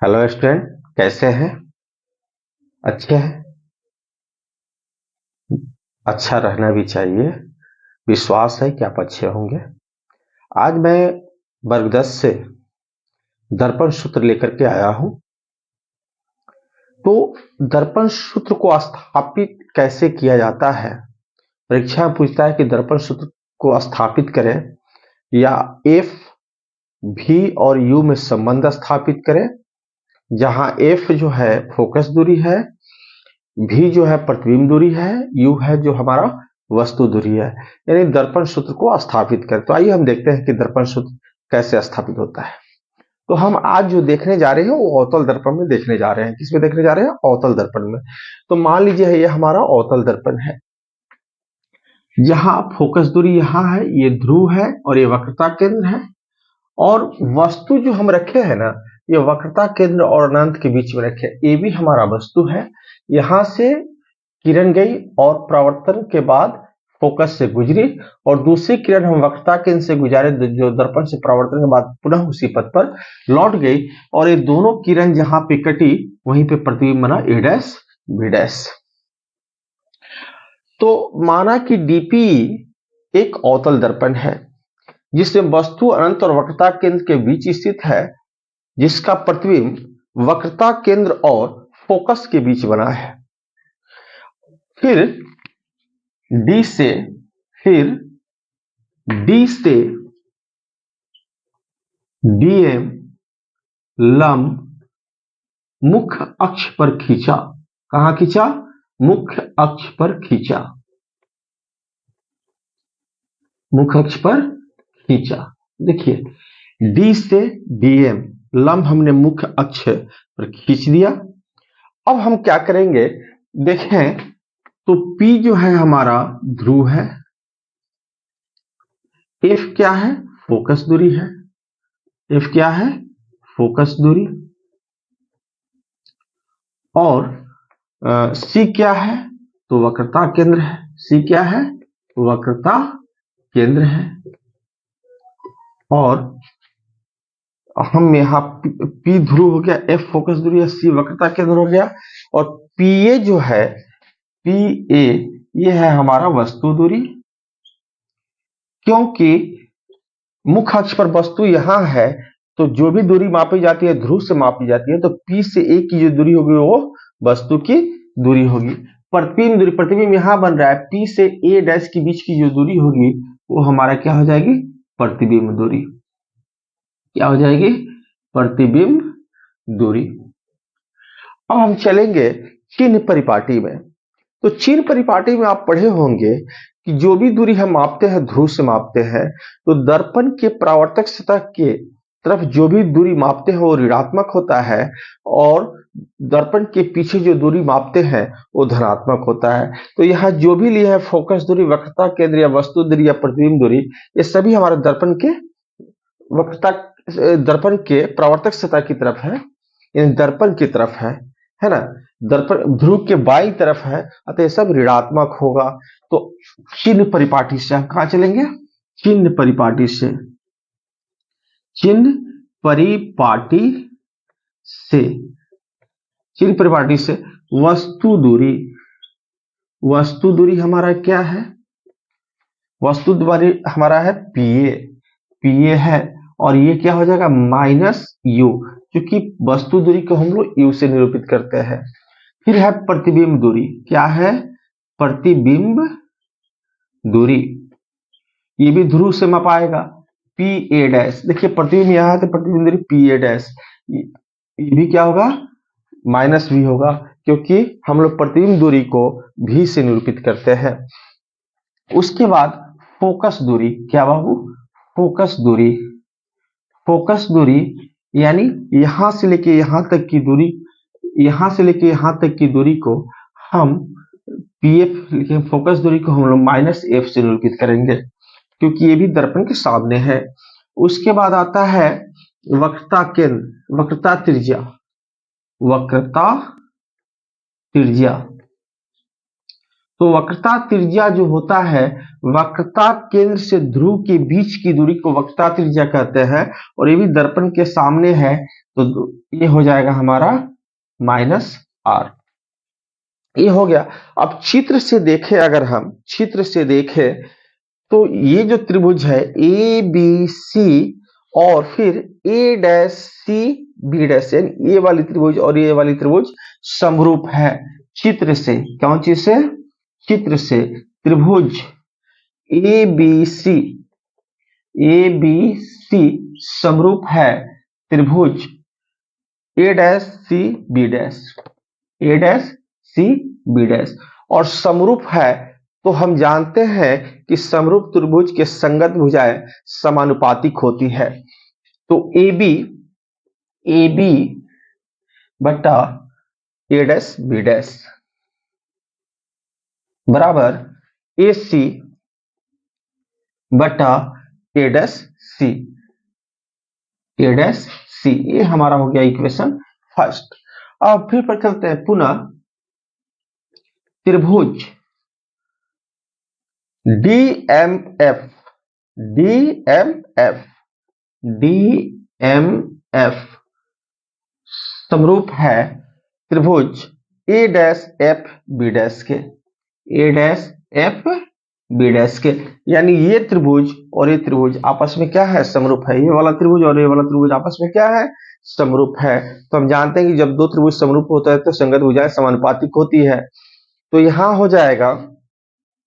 Hello student, कैसे हैं? अच्छे हैं। अच्छा रहना भी चाहिए। विश्वास है कि आप अच्छे होंगे। आज मैं वर्ग 10 से दर्पण सूत्र लेकर के आया हूं। तो दर्पण सूत्र को स्थापित कैसे किया जाता है? परीक्षा में पूछता है कि दर्पण सूत्र को स्थापित करें या एफ भी और यू में संबंध स्थापित करें, जहां एफ जो है फोकस दूरी है, भी जो है प्रतिबिंब दूरी है, यू है जो हमारा वस्तु दूरी है। यानी दर्पण सूत्र को स्थापित करें। तो आइए हम देखते हैं कि दर्पण सूत्र कैसे स्थापित होता है। तो हम आज जो देखने जा रहे हैं वो अवतल दर्पण में देखने जा रहे हैं। किसमें देखने जा रहे हैं? अवतल दर्पण में। तो मान लीजिए ये हमारा अवतल दर्पण है। यहाँ फोकस दूरी यहाँ है, ये ध्रुव है और ये वक्रता केंद्र है। और वस्तु जो हम रखे हैं ना, ये वक्रता केंद्र और अनंत के बीच में रखे। ये भी हमारा वस्तु है। यहां से किरण गई और परावर्तन के बाद फोकस से गुजरी, और दूसरी किरण हम वक्रता केंद्र से गुजारे जो दर्पण से परावर्तन के बाद पुनः उसी पथ पर लौट गई, और ये दोनों किरण जहां पे कटी वहीं पे प्रतिबिंब बना ए डैश बी डैश। तो माना कि डीपी एक अवतल दर्पण है जिसमें वस्तु अनंत और वक्रता केंद्र के बीच स्थित है, जिसका प्रतिबिंब वक्रता केंद्र और फोकस के बीच बना है। फिर डी से फिर डी से डीएम लंब मुख्य अक्ष पर खींचा। कहां खींचा? मुख्य अक्ष पर खींचा। मुख्य अक्ष पर खींचा। देखिए, डी से डीएम लंब हमने मुख्य अक्ष पर खींच दिया। अब हम क्या करेंगे? देखें तो P जो है हमारा ध्रुव है, F क्या है? फोकस दूरी है। F क्या है? फोकस दूरी। और C क्या है? तो वक्रता केंद्र है। C क्या है? वक्रता केंद्र है। और हम यहाँ P ध्रुव हो गया, F फोकस दूरी है, C वक्रता केंद्र हो गया, और PA जो है, PA ये है हमारा वस्तु दूरी। क्योंकि मुख्य अक्ष पर वस्तु यहां है, तो जो भी दूरी मापी जाती है ध्रुव से मापी जाती है, तो P से A की जो दूरी होगी वो वस्तु की दूरी होगी। प्रतिबिंब दूरी, प्रतिबिंब यहां बन रहा है, P से A डैश के बीच की जो दूरी होगी वो हमारा क्या हो जाएगी? प्रतिबिंब दूरी। क्या हो जाएगी? प्रतिबिंब दूरी। अब हम चलेंगे चिन्ह परिपाटी में। तो चिन्ह परिपाटी में आप पढ़े होंगे कि जो भी दूरी हम मापते हैं ध्रुव से मापते हैं, तो दर्पण के परावर्तक सतह के तरफ जो भी दूरी मापते हैं वो ऋणात्मक होता है, और दर्पण के पीछे जो दूरी मापते हैं वो धनात्मक होता है। तो यहाँ जो भी लिए है फोकस दूरी, वक्रता केंद्र या वस्तु दूरी या प्रतिबिंब दूरी, ये सभी हमारे दर्पण के वक्रता दर्पण के परावर्तक सतह की तरफ है, यानी दर्पण की तरफ है ना। दर्पण ध्रुव के बाई तरफ है, अतः सब ऋणात्मक होगा। तो चिन्ह परिपाटी से हम कहां चलेंगे? चिन्ह परिपाटी से। चिन्ह परिपाटी से चिन्ह परिपाटी से वस्तु दूरी। वस्तु दूरी हमारा क्या है? वस्तु दूरी हमारा है पीए। पीए है, और ये क्या हो जाएगा? माइनस यू, क्योंकि वस्तु दूरी को हम लोग यू से निरूपित करते हैं। फिर है प्रतिबिंब दूरी। क्या है? प्रतिबिंब दूरी। ये भी ध्रुव से मापाएगा, पी ए डैश। देखिए प्रतिबिंब यहां है तो प्रतिबिंब दूरी पी ए डैश, ये भी क्या होगा? माइनस भी होगा, क्योंकि हम लोग प्रतिबिंब दूरी को भी से निरूपित करते हैं। उसके बाद फोकस दूरी। क्या बाबू? फोकस दूरी। फोकस दूरी यानी यहां से लेके यहां तक की दूरी, यहां से लेके यहां तक की दूरी को हम पीएफ लिखे, फोकस दूरी को हम लोग माइनस एफ से निरूपित करेंगे, क्योंकि ये भी दर्पण के सामने है। उसके बाद आता है वक्रता केंद्र, वक्रता त्रिज्या। वक्रता त्रिज्या। तो वक्रता त्रिज्या जो होता है, वक्रता केंद्र से ध्रुव के बीच की दूरी को वक्रता त्रिज्या कहते हैं, और ये भी दर्पण के सामने है, तो ये हो जाएगा हमारा -r। ये हो गया। अब चित्र से देखें, अगर हम चित्र से देखें तो ये जो त्रिभुज है ए बी सी और फिर ए डैश सी बी डैश, ये वाली त्रिभुज और ये वाली त्रिभुज समरूप है। चित्र से, कौन चीज से? चित्र से त्रिभुज ए बी सी समरूप है त्रिभुज ए dash C B dash, A dash C B dash, और समरूप है तो हम जानते हैं कि समरूप त्रिभुज के संगत भुजाएं समानुपातिक होती है। तो ए बी बटा ए डैश बी डैश बराबर ए सी बटा ए डैश सी, ए डैश सी, ये हमारा हो गया इक्वेशन फर्स्ट। अब फिर पर चलते हैं पुनः त्रिभुज डीएमएफ समरूप है त्रिभुज ए डैश एफ बी डैश के, ए डैश एफ बी डैश के, यानी ये त्रिभुज और ये त्रिभुज आपस में क्या है? समरूप है। ये वाला त्रिभुज और ये वाला त्रिभुज आपस में क्या है? समरूप है। तो हम जानते हैं कि जब दो त्रिभुज समरूप होता है तो संगत भुजाएं समानुपातिक होती है। तो यहां हो जाएगा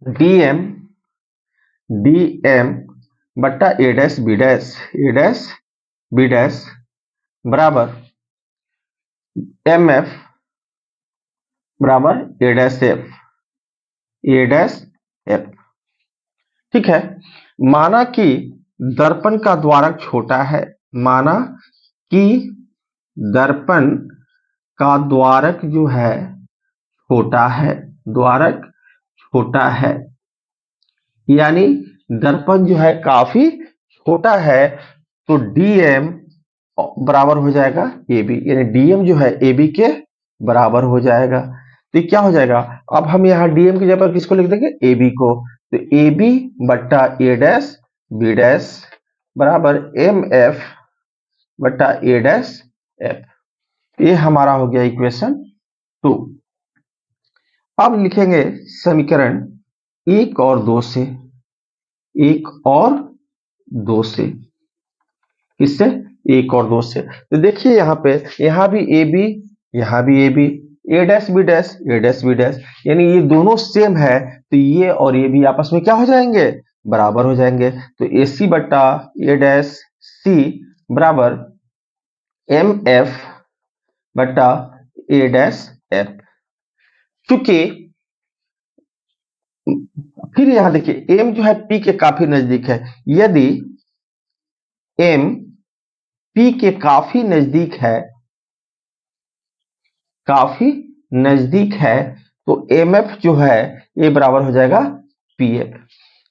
डीएम बट्टा ए डैश बी डैश बराबर एमएफ बराबर ए डैश एफ। ठीक है। माना कि दर्पण का द्वारक छोटा है, माना कि दर्पण का द्वारक जो है छोटा है, द्वारक छोटा है, यानी दर्पण जो है काफी छोटा है, तो डीएम बराबर हो जाएगा ए बी, यानी डीएम जो है ए बी के बराबर हो जाएगा। तो क्या हो जाएगा? अब हम यहाँ डीएम की जगह पर किसको लिख देंगे? ए बी को। तो ए बी बट्टा ए डैश बी डैश बराबर एम एफ बट्टा ए डैश एफ। ये हमारा हो गया इक्वेशन 2। अब लिखेंगे समीकरण 1 और 2 से, 1 और 2 से, किससे? 1 और 2 से। तो देखिए यहाँ पे, यहाँ भी ए बी, यहाँ भी A B, A dash B dash, A dash B dash, यानी ये दोनों सेम है, तो ये और ये भी आपस में क्या हो जाएंगे? बराबर हो जाएंगे। तो ए सी बट्टा ए डैश सी बराबर एम एफ बट्टा ए डैश एफ। क्योंकि फिर यहां देखिए एम जो है पी के काफी नजदीक है, यदि एम पी के काफी नजदीक है, तो एम एफ जो है ये बराबर हो जाएगा पी एफ।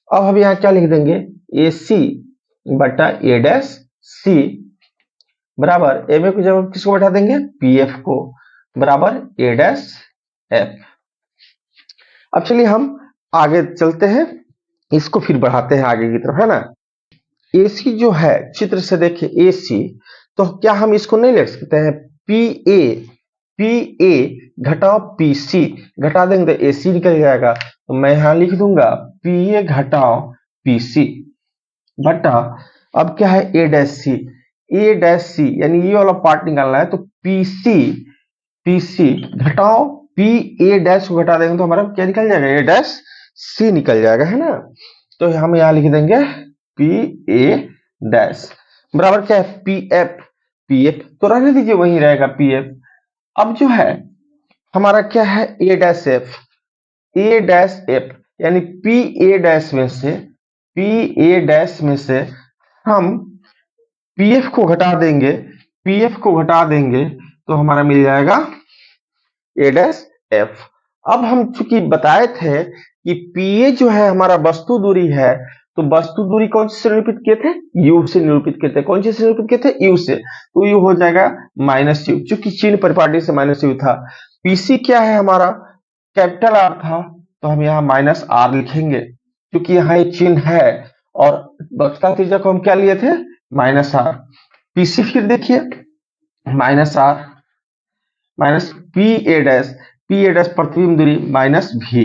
अब हम यहाँ क्या लिख देंगे? ए सी बटा ए डैश सी बराबर एम एफ की जगह किसको बैठा देंगे? पी एफ को, बराबर ए डैश एफ। अब चलिए हम आगे चलते हैं, इसको फिर बढ़ाते हैं आगे की तरफ, है ना। AC जो है चित्र से देखिए AC, तो क्या हम इसको नहीं लिख सकते हैं? PA घटाओ PC, घटा देंगे तो AC निकल जाएगा। तो मैं यहां लिख दूंगा PA घटाओ PC बटा, अब क्या है? A डैश C, यानी ये वाला पार्ट निकालना है, तो PC घटाओ PA डैश को घटा देंगे तो हमारा क्या निकल जाएगा? A डैश C निकल जाएगा, है ना। तो हम यहां लिख देंगे PA डैश बराबर क्या है? PF तो रहने दीजिए, वही रहेगा PF। अब जो है हमारा क्या है? A डैश F, यानी PA डैश में से हम PF को घटा देंगे तो हमारा मिल जाएगा A डैश F। अब हम चूंकि बताए थे कि PA जो है हमारा वस्तु दूरी है, तो वस्तु दूरी कौन से निरूपित किए थे? U से निरूपित किए थे। कौन से निरूपित किए थे? U से। तो U हो जाएगा -U, चूंकि चिन्ह परिपाटी से -U था। PC क्या है हमारा? कैपिटल R था, तो हम यहाँ माइनस आर लिखेंगे, क्योंकि यहाँ एक चिन्ह है और वक्रता त्रिज्या को हम क्या लिए थे, माइनस आर। पीसी फिर देखिए minus R minus P A dash प्रतिबिंब दूरी माइनस भी।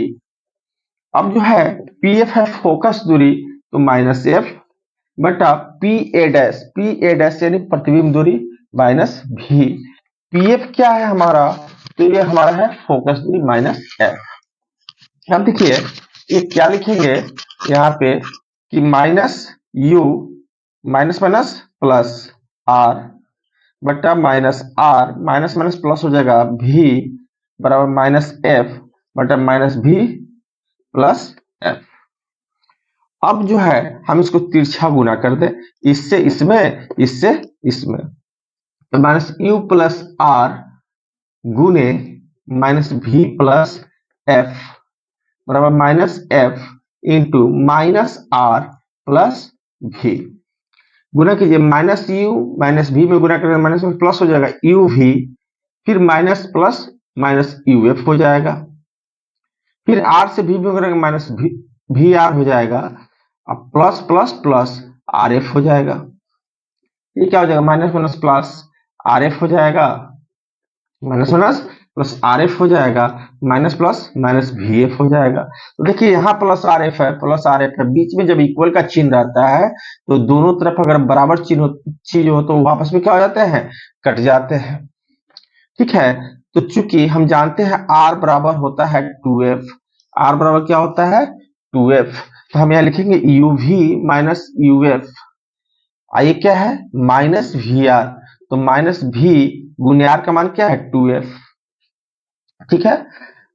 अब जो है पी एफ है फोकस दूरी, तो माइनस एफ बटा पी ए डैश यानी प्रतिबिंब दूरी माइनस भी। पी एफ क्या है हमारा, तो ये हमारा है फोकस दूरी माइनस एफ। अब देखिए ये क्या लिखेंगे यहाँ पे कि minus U minus minus plus R बटा minus R, minus minus plus हो जाएगा, भी बराबर माइनस एफ बटा माइनस भी प्लस एफ। अब जो है हम इसको तिरछा गुना कर दे, इससे इसमें इससे इसमें, तो माइनस यू प्लस आर गुने माइनस भी प्लस एफ बराबर minus F into minus R plus भी। गुना कीजिए, माइनस यू माइनस भी में गुना करेंगे माइनस में प्लस हो जाएगा यू भी, फिर minus plus minus U F हो जाएगा, फिर आर से भी करेंगे माइनस भी आर हो जाएगा, अब plus plus plus R F हो जाएगा। ये क्या हो जाएगा, minus minus plus R F हो जाएगा, minus minus plus R F हो जाएगा, माइनस प्लस माइनस भी एफ हो जाएगा। तो देखिए यहाँ प्लस आर एफ है, प्लस आर एफ है, बीच में जब इक्वल का चिन्ह रहता है तो दोनों तरफ अगर बराबर चीज हो तो आपस में क्या हो जाते हैं, कट जाते हैं। ठीक है, तो चूंकि हम जानते हैं आर बराबर होता है 2f, आर बराबर क्या होता है 2f, तो हम यहाँ लिखेंगे uv माइनस uf, आइए क्या है माइनस वी आर, तो माइनस भी गुने आर का मान क्या है 2f, ठीक है,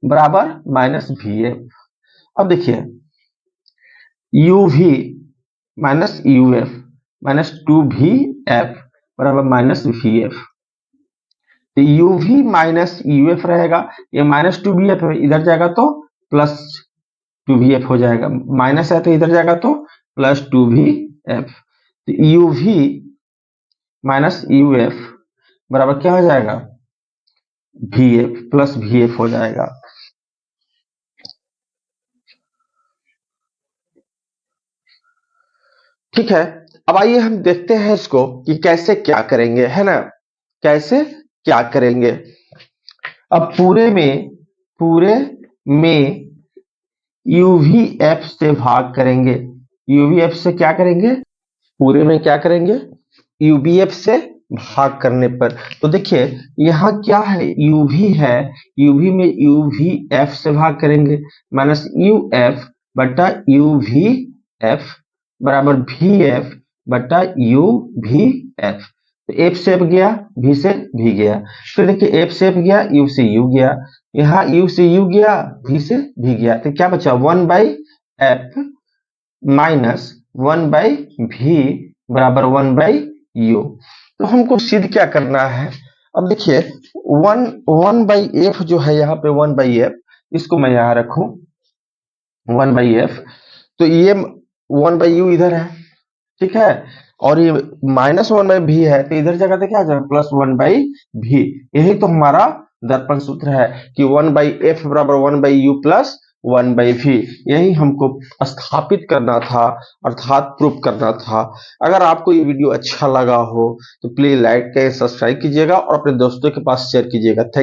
बराबर माइनस वी एफ। अब देखिए uv minus uf minus 2vf बराबर माइनस वी एफ। तो uv माइनस uf रहेगा, ये माइनस 2vf इधर जाएगा तो प्लस 2vf हो जाएगा, माइनस है तो इधर जाएगा तो प्लस 2vf। तो uv माइनस uf बराबर क्या हो जाएगा vf प्लस vf हो जाएगा। ठीक है, अब आइए हम देखते हैं इसको कि कैसे क्या करेंगे, है ना, कैसे क्या करेंगे। अब पूरे में uvf से भाग करेंगे, uvf से क्या करेंगे, पूरे में क्या करेंगे uvf से भाग करने पर, तो देखिए यहाँ क्या है uv है, uv में uvf से भाग करेंगे माइनस uf बटा uvf बराबर vf बटा uvf। तो f से f गया, v से v गया, फिर देखिए f से f गया, u से u गया, यहाँ u से u गया, v से v गया, तो क्या बचा 1 by f minus 1 by v बराबर 1 बाई u। तो हमको सिद्ध क्या करना है, अब देखिए 1 बाई एफ जो है यहाँ पे 1 बाई एफ, इसको मैं यहाँ रखूं 1 बाई एफ, तो ये 1 बाई यू इधर है, ठीक है, और ये माइनस 1 बाई भी है, तो इधर जगह पे क्या आ जाएगा प्लस 1 बाई भी। यही तो हमारा दर्पण सूत्र है कि 1 बाई एफ बराबर 1 बाई यू प्लस 1 बाई भी, यही हमको स्थापित करना था अर्थात प्रूफ करना था। अगर आपको ये वीडियो अच्छा लगा हो तो प्लीज लाइक करें, सब्सक्राइब कीजिएगा और अपने दोस्तों के पास शेयर कीजिएगा। थैंक